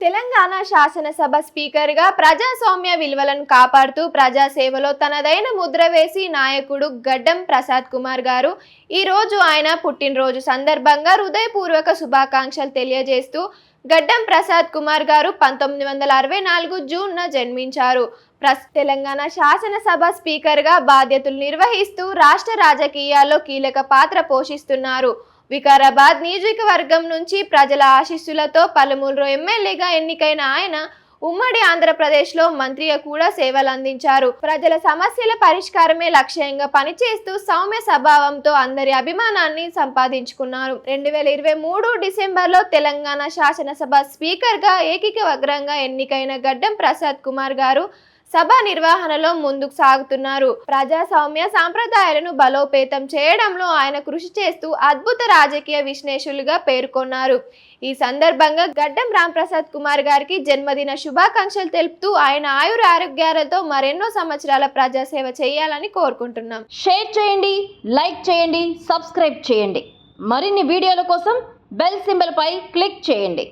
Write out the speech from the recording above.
తెలంగాణ శాసనసభ స్పీకర్గా ప్రజాస్వామ్య విలువలను కాపాడుతూ ప్రజాసేవలో తనదైన ముద్ర వేసి నాయకుడు గడ్డం ప్రసాద్ కుమార్ గారు ఈరోజు ఆయన పుట్టినరోజు సందర్భంగా హృదయపూర్వక శుభాకాంక్షలు తెలియజేస్తూ గడ్డం ప్రసాద్ కుమార్ గారు 1964 జూన్న జన్మించారు. తెలంగాణ శాసనసభ స్పీకర్గా బాధ్యతలు నిర్వహిస్తూ రాష్ట్ర రాజకీయాల్లో కీలక పాత్ర పోషిస్తున్నారు. వికారాబాద్ నియోజకవర్గం నుంచి ప్రజల ఆశీస్సులతో పలువురు ఎమ్మెల్యేగా ఎన్నికైన ఆయన ఉమ్మడి ఆంధ్రప్రదేశ్లో మంత్రిగా కూడా సేవలు అందించారు. ప్రజల సమస్యల పరిష్కారమే లక్ష్యంగా పనిచేస్తూ సౌమ్య స్వభావంతో అందరి అభిమానాన్ని సంపాదించుకున్నారు. 2023 డిసెంబర్లో తెలంగాణ శాసనసభ స్పీకర్గా ఏకీకవగ్రంగా ఎన్నికైన గడ్డం ప్రసాద్ కుమార్ గారు సభ నిర్వహణలో ముందుకు సాగుతున్నారు. ప్రజాస్వామ్య సాంప్రదాయాలను బలోపేతం చేయడంలో ఆయన కృషి చేస్తూ అద్భుత రాజకీయ విశ్లేషకులుగా పేర్కొన్నారు. ఈ సందర్భంగా గడ్డం రాంప్రసాద్ కుమార్ గారికి జన్మదిన శుభాకాంక్షలు తెలుపుతూ ఆయన ఆయుర ఆరోగ్యాలతో మరెన్నో సంవత్సరాల ప్రజాసేవ చేయాలని కోరుకుంటున్నాం. షేర్ చేయండి, లైక్ చేయండి, సబ్స్క్రైబ్ చేయండి. మరిన్ని వీడియోల కోసం బెల్ సింబల్ పై క్లిక్ చేయండి.